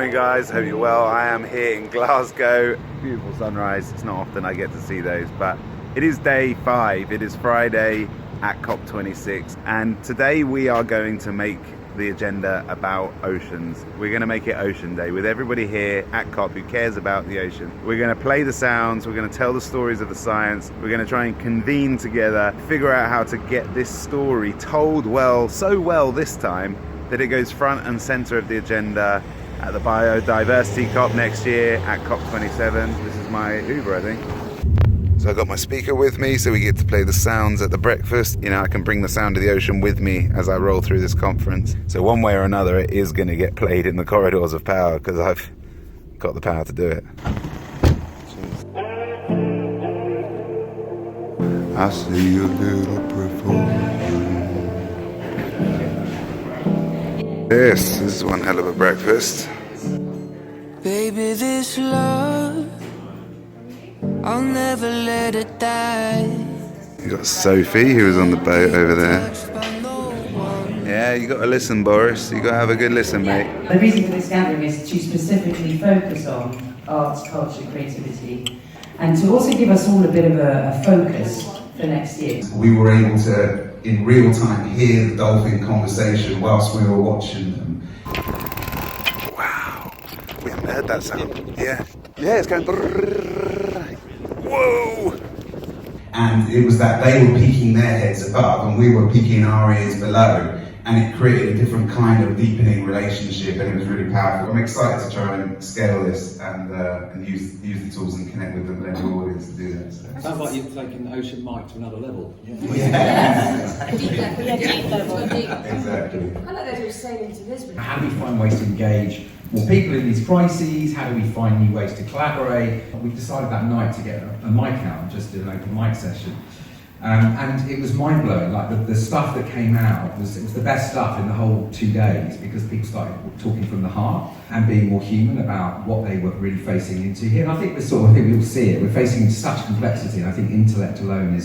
Morning guys, hope you're well. I am here in Glasgow. Beautiful sunrise. It's not often I get to see those, but it is day 5. It is Friday at COP26, and today we are going to make the agenda about oceans. We're going to make it Ocean Day with everybody here at COP who cares about the ocean. We're going to play the sounds, we're going to tell the stories of the science, we're going to try and convene together, figure out how to get this story told well, so well this time that it goes front and center of the agenda at the Biodiversity COP next year at COP27. This is my Uber, I think. So I got my speaker with me, so we get to play the sounds at the breakfast. You know, I can bring the sound of the ocean with me as I roll through this conference. So one way or another, it is going to get played in the corridors of power because I've got the power to do it. I see a little performance. This is one hell of a breakfast. Baby, this love, I'll never let it die. You got Sophie, who was on the boat over there. Yeah, you got to listen, Boris. You got to have a good listen, mate. The reason for this gathering is to specifically focus on arts, culture, creativity, and to also give us all a bit of a focus for next year. We were able to, in real time, hear the dolphin conversation whilst we were watching them. Wow, we haven't heard that sound. Yeah, it's going. Whoa! And it was that they were peeking their heads above and we were peeking our ears below, and it created a different kind of deepening relationship, and it was really powerful. I'm excited to try and scale this and use the tools and connect with the blended audience to do that. So. Sounds like you've taken the ocean mic to another level. Yeah. Deep level. Exactly. I like that you're sailing to Lisbon. How do we find ways to engage more people in these crises? How do we find new ways to collaborate? We decided that night to get a mic out and just do an open mic session. And it was mind-blowing. Like the stuff that came out it was the best stuff in the whole 2 days, because people started talking from the heart and being more human about what they were really facing into here. And I think we all see it. We're facing into such complexity, and I think intellect alone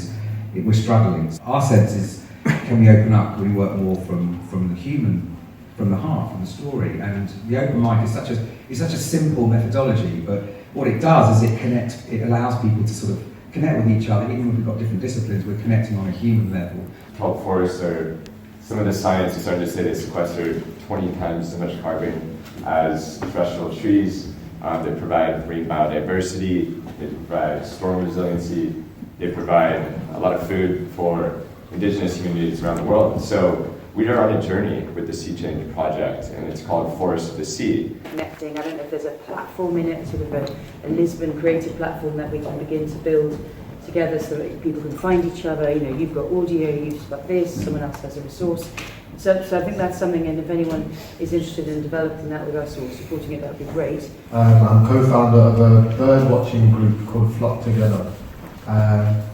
we're struggling. Our sense is, can we open up? Can we work more from the human, from the heart, from the story? And the open mic is such a simple methodology, but what it does is it allows people to sort of connect with each other. Even if we've got different disciplines, we're connecting on a human level. Kelp forests are, some of the science is starting to say they sequester 20 times as much carbon as terrestrial trees. They provide marine biodiversity, they provide storm resiliency, they provide a lot of food for indigenous communities around the world. So we are on a journey with the Sea Change project, and it's called Forest of the Sea. Connecting, I don't know if there's a platform in it, sort of a Lisbon creative platform that we can begin to build together so that people can find each other. You know, you've got audio, you've got this, someone else has a resource. So I think that's something, and if anyone is interested in developing that with us or supporting it, that would be great. I'm co-founder of a bird watching group called Flock Together.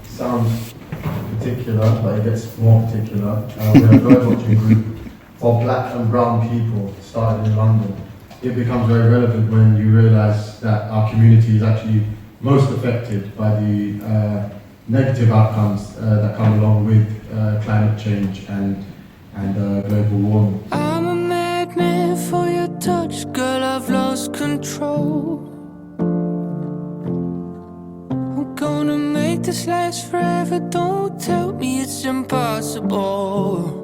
Sounds particular, but it gets more particular. We're a bird watching group for black and brown people, started in London. It becomes very relevant when you realise that our community is actually most affected by the negative outcomes that come along with climate change and global warming. I'm a madman for your touch, girl, I've lost control. I'm gonna make this last forever, don't tell me it's impossible.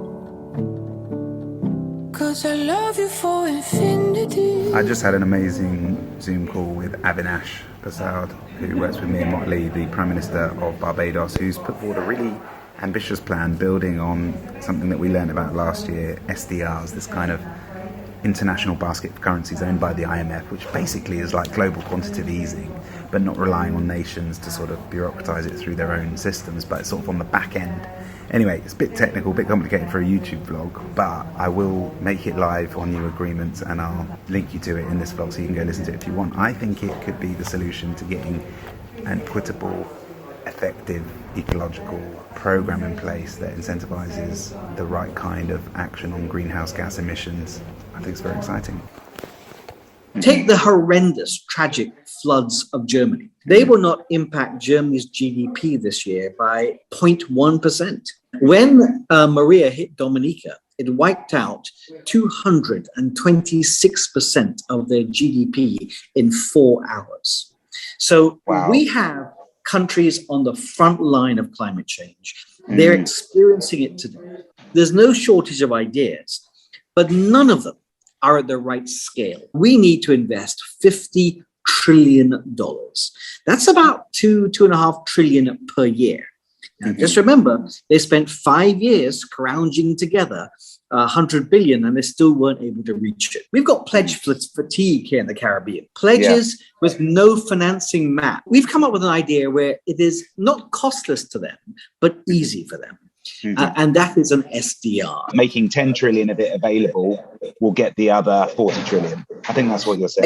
'Cause I love you for infinity. I just had an amazing Zoom call with Avinash Prasad, who works with me and Motley, the Prime Minister of Barbados, who's put forward a really ambitious plan building on something that we learned about last year, SDRs, this kind of international basket of currencies owned by the IMF, which basically is like global quantitative easing, but not relying on nations to sort of bureaucratize it through their own systems, but it's sort of on the back end. Anyway, it's a bit technical, a bit complicated for a YouTube vlog, but I will make it live on new agreements and I'll link you to it in this vlog so you can go listen to it if you want. I think it could be the solution to getting an equitable, effective, ecological program in place that incentivizes the right kind of action on greenhouse gas emissions. I think it's very exciting. Take the horrendous, tragic floods of Germany. They will not impact Germany's GDP this year by 0.1%. When Maria hit Dominica, it wiped out 226% of their GDP in 4 hours. So we have countries on the front line of climate change. They're experiencing it today. There's no shortage of ideas, but none of them are at the right scale. We need to invest $50 trillion. That's about $2.5 trillion per year. Now, just remember, they spent 5 years scrounging together 100 billion and they still weren't able to reach it. We've got pledge fatigue here in the Caribbean. Pledges with no financing match. We've come up with an idea where it is not costless to them, but easy for them. And that is an SDR. Making 10 trillion of it available will get the other 40 trillion. I think that's what you're saying.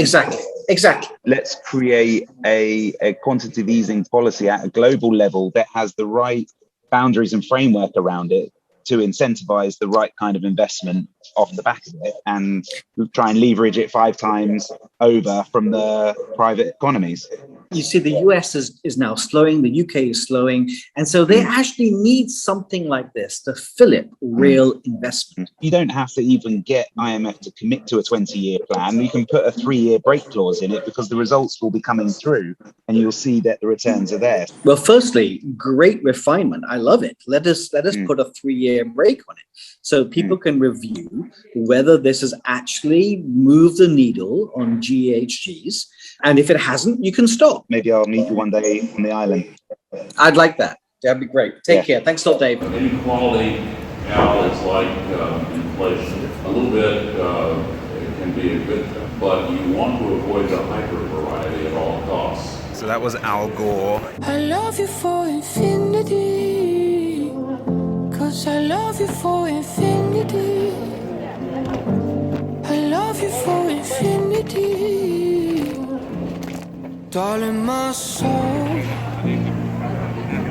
Exactly. Let's create a quantitative easing policy at a global level that has the right boundaries and framework around it to incentivize the right kind of investment off the back of it, and try and leverage it 5 times over from the private economies. You see, the US is now slowing, the UK is slowing, and so they actually need something like this to fillip real investment. You don't have to even get IMF to commit to a 20-year plan. You can put a 3-year break clause in it because the results will be coming through and you'll see that the returns are there. Well, firstly, great refinement. I love it. Let us put a 3-year break on it so people can review whether this has actually moved the needle on GHGs. And if it hasn't, you can stop. Maybe I'll meet you one day on the island. I'd like that. That'd be great. Take care. Thanks a lot, Dave. Inequality now is like inflation. A little bit it can be a good thing, but you want to avoid the hyper variety at all costs. So that was Al Gore. I love you for infinity, 'cause I love you for infinity. I love you for infinity. Darling, my soul,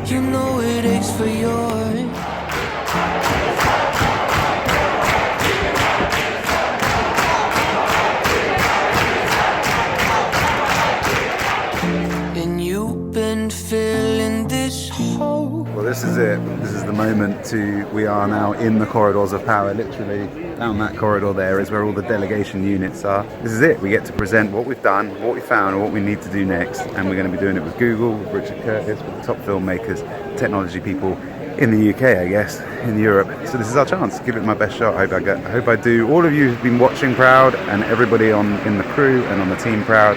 you know it aches for yours. And you've been filling this hole. Well, this is it. This is the moment we are now in the corridors of power. Literally down that corridor there is where all the delegation units are. This is it. We get to present what we've done, what we found, and what we need to do next. And we're going to be doing it with Google, with Richard Curtis, with the top filmmakers, technology people in the UK, I guess, in Europe. So this is our chance. Give it my best shot. I hope I do. All of you who've been watching proud, and everybody in the crew and on the team proud.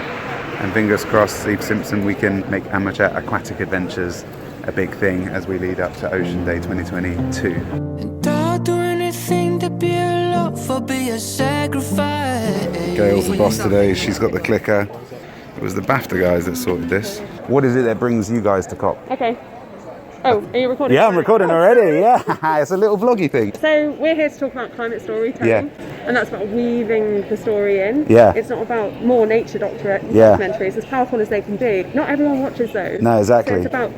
And fingers crossed, Steve Simpson, we can make amateur aquatic adventures a big thing as we lead up to Ocean Day 2022. And I'll do anything to be a love or be a sacrifice. Gail's the boss today. She's got the clicker. It was the BAFTA guys that sorted this. What is it that brings you guys to COP? Okay. Oh, are you recording? Yeah, I'm recording already, yeah. It's a little vloggy thing. So we're here to talk about climate storytelling. And that's about weaving the story in. Yeah. It's not about more nature documentaries, as powerful as they can be. Not everyone watches those. No, exactly. So it's about,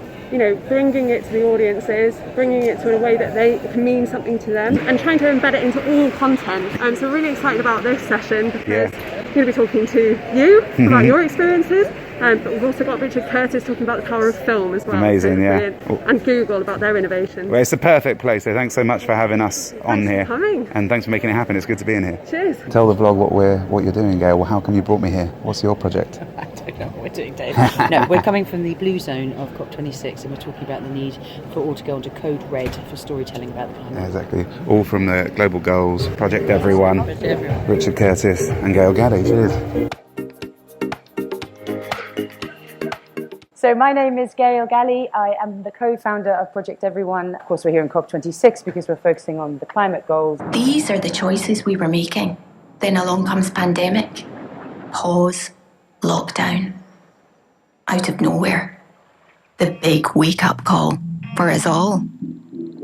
bringing it to the audiences, bringing it to a way that they can mean something to them, and trying to embed it into all content. So we're really excited about this session because we're going to be talking to you about your experiences. But we've also got Richard Curtis talking about the power of film as well. Amazing, so yeah. And Google about their innovation. Well, it's the perfect place, so thanks so much for having us on here. Thanks for coming. And thanks for making it happen. It's good to be in here. Cheers. Tell the vlog what you're doing, Gail. Well, how come you brought me here? What's your project? I don't know what we're doing, Dave. No, we're coming from the blue zone of COP26 and we're talking about the need for all to go onto code red for storytelling about the climate. Yeah, exactly. All from the Global Goals, Project Everyone, Richard Curtis and Gail Gaddy. Cheers. So my name is Gail Galley. I am the co-founder of Project Everyone. Of course, we're here in COP26 because we're focusing on the climate goals. These are the choices we were making. Then along comes pandemic, pause, lockdown. Out of nowhere, the big wake-up call for us all.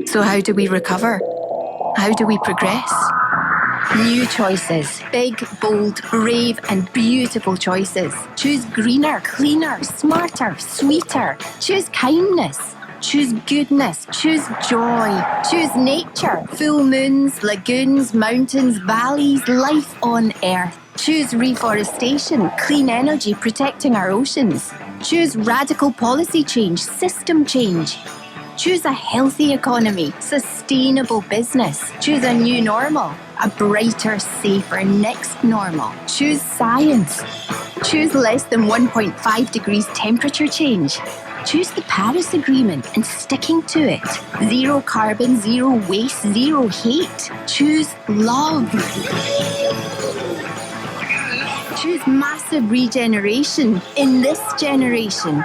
So how do we recover? How do we progress? New choices. Big, bold, brave and beautiful choices. Choose greener, cleaner, smarter, sweeter. Choose kindness. Choose goodness. Choose joy. Choose nature. Full moons, lagoons, mountains, valleys, life on Earth. Choose reforestation, clean energy protecting our oceans. Choose radical policy change, system change. Choose a healthy economy, sustainable business. Choose a new normal, a brighter, safer next normal. Choose science. Choose less than 1.5 degrees temperature change. Choose the Paris Agreement and sticking to it. Zero carbon, zero waste, zero hate. Choose love. Choose massive regeneration in this generation.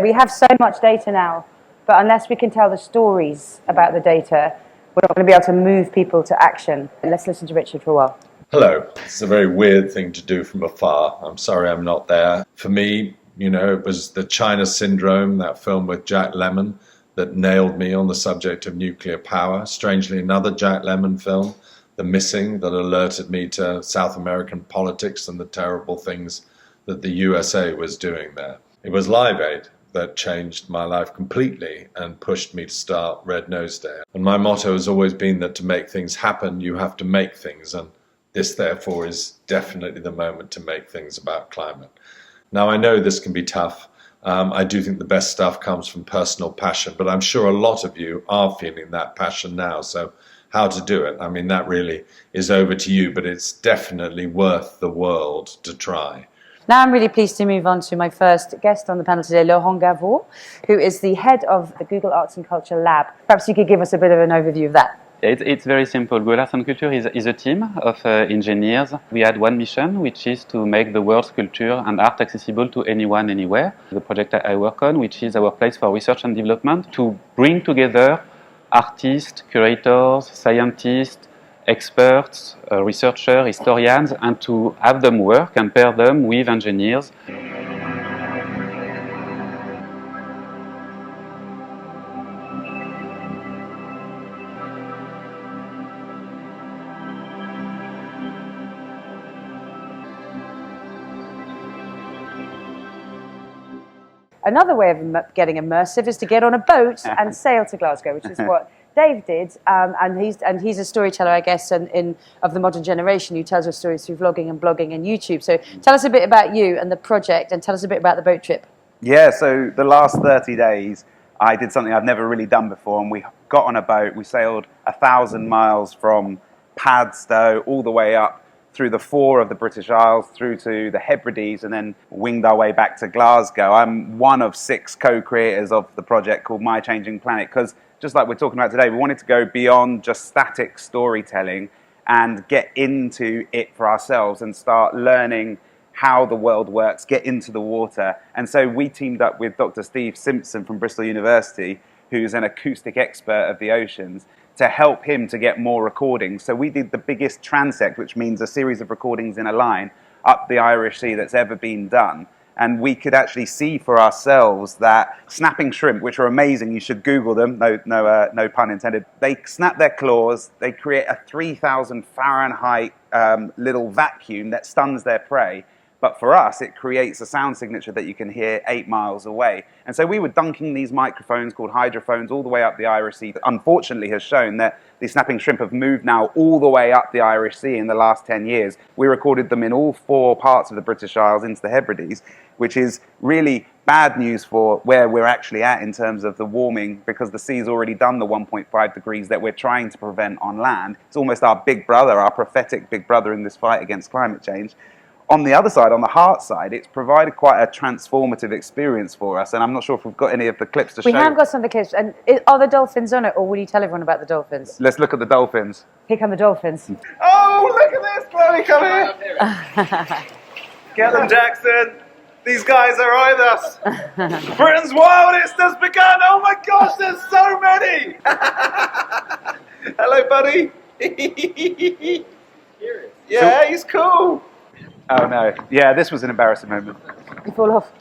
We have so much data now, but unless we can tell the stories about the data, we're not going to be able to move people to action. Let's listen to Richard for a while. Hello. It's a very weird thing to do from afar. I'm sorry I'm not there. For me, it was the China Syndrome, that film with Jack Lemmon, that nailed me on the subject of nuclear power. Strangely, another Jack Lemmon film, The Missing, that alerted me to South American politics and the terrible things that the USA was doing there. It was Live Aid that changed my life completely and pushed me to start Red Nose Day. And my motto has always been that to make things happen, you have to make things. And this, therefore, is definitely the moment to make things about climate. Now, I know this can be tough. I do think the best stuff comes from personal passion, but I'm sure a lot of you are feeling that passion now. So how to do it? I mean, that really is over to you, but it's definitely worth the world to try. Now I'm really pleased to move on to my first guest on the panel today, Laurent Gavot, who is the head of the Google Arts and Culture Lab. Perhaps you could give us a bit of an overview of that. It's very simple. Google Arts and Culture is a team of engineers. We had one mission, which is to make the world's culture and art accessible to anyone, anywhere. The project I work on, which is our place for research and development, to bring together artists, curators, scientists, experts, researchers, historians, and to have them work and pair them with engineers. Another way of getting immersive is to get on a boat and sail to Glasgow, which is what Dave did, and he's a storyteller, I guess, of the modern generation who tells us stories through vlogging and blogging and YouTube. So tell us a bit about you and the project, and tell us a bit about the boat trip. Yeah, so the last 30 days, I did something I've never really done before, and we got on a boat. We sailed 1,000 miles from Padstow all the way up through the 4 of the British Isles, through to the Hebrides, and then winged our way back to Glasgow. I'm one of 6 co-creators of the project called My Changing Planet, because just like we're talking about today, we wanted to go beyond just static storytelling and get into it for ourselves and start learning how the world works, get into the water. And so we teamed up with Dr. Steve Simpson from Bristol University, who's an acoustic expert of the oceans, to help him to get more recordings. So we did the biggest transect, which means a series of recordings in a line, up the Irish Sea that's ever been done. And we could actually see for ourselves that snapping shrimp, which are amazing, you should Google them, no pun intended. They snap their claws, they create a 3,000 Fahrenheit little vacuum that stuns their prey. But for us, it creates a sound signature that you can hear 8 miles away. And so we were dunking these microphones called hydrophones all the way up the Irish Sea. Unfortunately, has shown that the snapping shrimp have moved now all the way up the Irish Sea in the last 10 years. We recorded them in all 4 parts of the British Isles into the Hebrides, which is really bad news for where we're actually at in terms of the warming, because the sea's already done the 1.5 degrees that we're trying to prevent on land. It's almost our big brother, our prophetic big brother in this fight against climate change. On the other side, on the heart side, it's provided quite a transformative experience for us, and I'm not sure if we've got any of the clips to show. We have got some of the clips, and are the dolphins on it, or will you tell everyone about the dolphins? Let's look at the dolphins. Here come the dolphins. Oh, look at this, Chloe, come here. Get them, Jackson. These guys are with us. Britain's wildest has begun. Oh my gosh, there's so many. Hello, buddy. Yeah, he's cool. Oh no, yeah, this was an embarrassing moment. You fall off.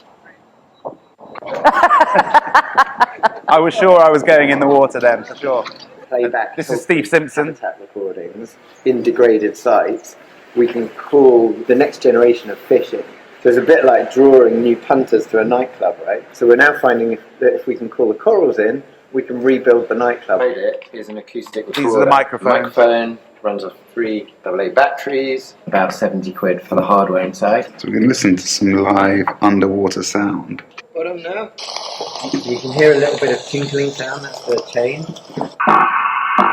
I was sure I was going in the water then, for sure. Playback. This is Steve Simpson. Habitat recordings in degraded sites. We can call the next generation of fishing. So it's a bit like drawing new punters to a nightclub, right? So we're now finding that if we can call the corals in, we can rebuild the nightclub. It is an acoustic recorder. These are the microphones. Microphone, runs off 3 AA batteries, about 70 quid for the hardware inside. So we can listen to some live underwater sound. Bottom now. You can hear a little bit of tinkling sound, that's the chain.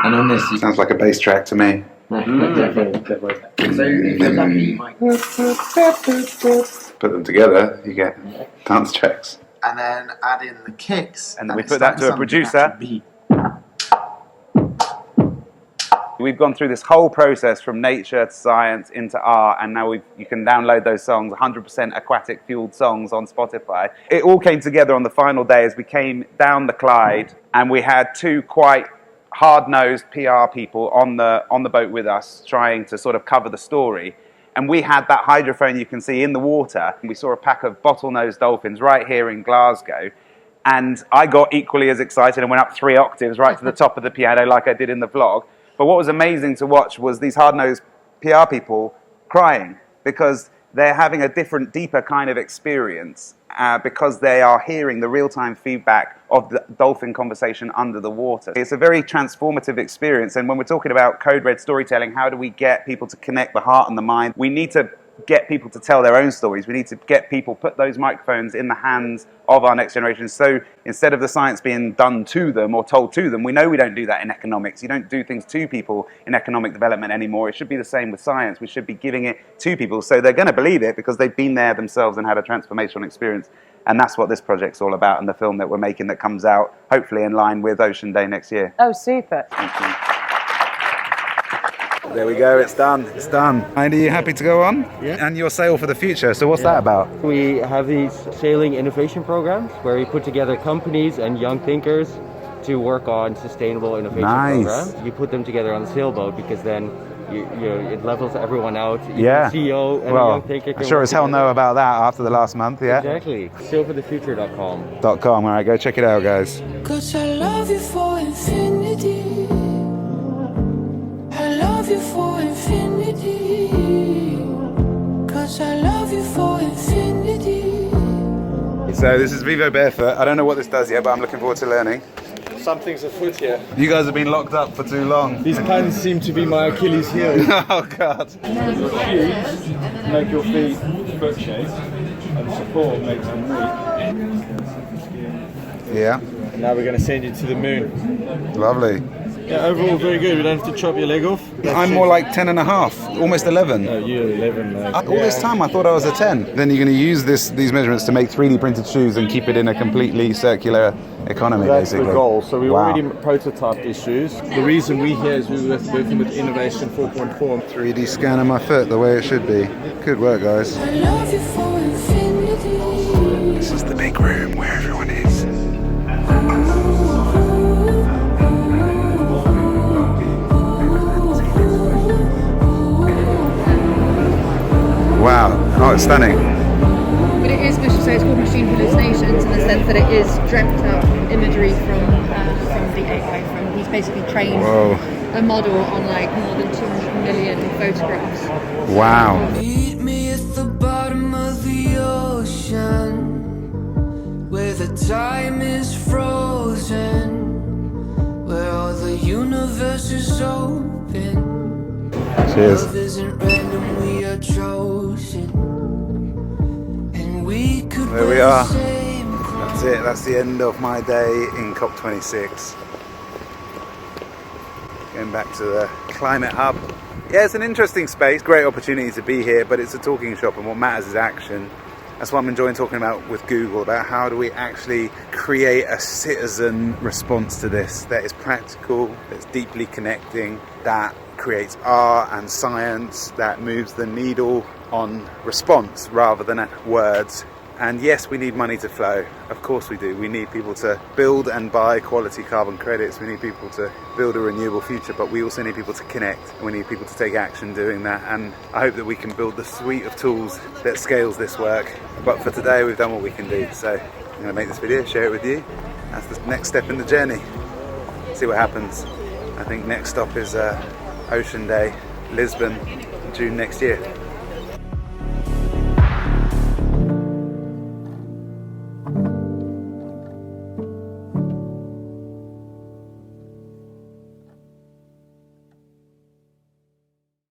And on this, sounds like a bass track to me. Definitely. So if you're lucky, you might put them together, you get dance tracks. And then add in the kicks. And then we put that to a producer. We've gone through this whole process from nature to science into art, and now you can download those songs, 100% aquatic fueled songs on Spotify. It all came together on the final day as we came down the Clyde, and we had 2 quite hard-nosed PR people on the boat with us trying to sort of cover the story. And we had that hydrophone you can see in the water. We saw a pack of bottlenose dolphins right here in Glasgow. And I got equally as excited and went up 3 octaves right to the top of the piano like I did in the vlog. But what was amazing to watch was these hard-nosed PR people crying because they're having a different, deeper kind of experience because they are hearing the real-time feedback of the dolphin conversation under the water. It's a very transformative experience, and when we're talking about code red storytelling, how do we get people to connect the heart and the mind? We need to get people to tell their own stories. We need to get people, put those microphones in the hands of our next generation. So instead of the science being done to them or told to them, we know we don't do that in economics. You don't do things to people in economic development anymore. It should be the same with science. We should be giving it to people so they're going to believe it because they've been there themselves and had a transformational experience. And that's what this project's all about, and the film that we're making that comes out hopefully in line with Ocean Day next year. Oh, super. Thank you. There we go, it's done, it's done. And are you happy to go on? Yeah. And your sail for the future, so what's that about? We have these sailing innovation programs where we put together companies and young thinkers to work on sustainable innovation programs. You put them together on a sailboat because then it levels everyone out. Yeah. The CEO and a young thinker can I sure work as hell together. know about that after the last month, yeah? Exactly. Sailforthefuture.com. .com, all right, go check it out, guys. 'Cause I love you for infinity. I love you for infinity. 'Cause I love you for infinity. So this is Vivo Barefoot. I don't know what this does yet, but I'm looking forward to learning. Something's afoot here. You guys have been locked up for too long. These pants seem to be my Achilles heel. Oh God. Your shoes make your feet foot shaped and support makes them weak. Yeah. And now we're going to send you to the moon. Lovely. Yeah, overall very good. We don't have to chop your leg off. I'm more like 10 and a half, almost 11. Oh, you're 11. All this time I thought I was a 10. Then you're going to use these measurements to make 3D printed shoes and keep it in a completely circular economy, That's basically. the goal. So we Wow. already prototyped these shoes. The reason we're here is we were working with Innovation 4.4. 3D scan of my foot the way it should be. Good work, guys. I love you for infinity. This is the big room where everyone is. Wow. Oh, it's stunning. But it is, we should say, it's called machine hallucinations in the sense that it is dreamt up imagery from the AI. He's basically trained a model on like more than 200 million photographs. Wow. Meet me at the bottom of the ocean, where the time is frozen, where all the universe is open. Cheers. Love isn't random, we are chosen. And we could There we are. That's it. That's the end of my day in COP26. Going back to the climate hub. Yeah, it's an interesting space. Great opportunity to be here, but it's a talking shop, and what matters is action. That's what I'm enjoying talking about with Google, about how do we actually create a citizen response to this that is practical, that's deeply connecting, that creates art and science, that moves the needle on response rather than words. And yes, we need money to flow. Of course we do. We need people to build and buy quality carbon credits. We need people to build a renewable future, but we also need people to connect. And we need people to take action doing that. And I hope that we can build the suite of tools that scales this work. But for today, we've done what we can do. So I'm gonna make this video, share it with you. That's the next step in the journey. See what happens. I think next stop is Ocean Day, Lisbon, June next year.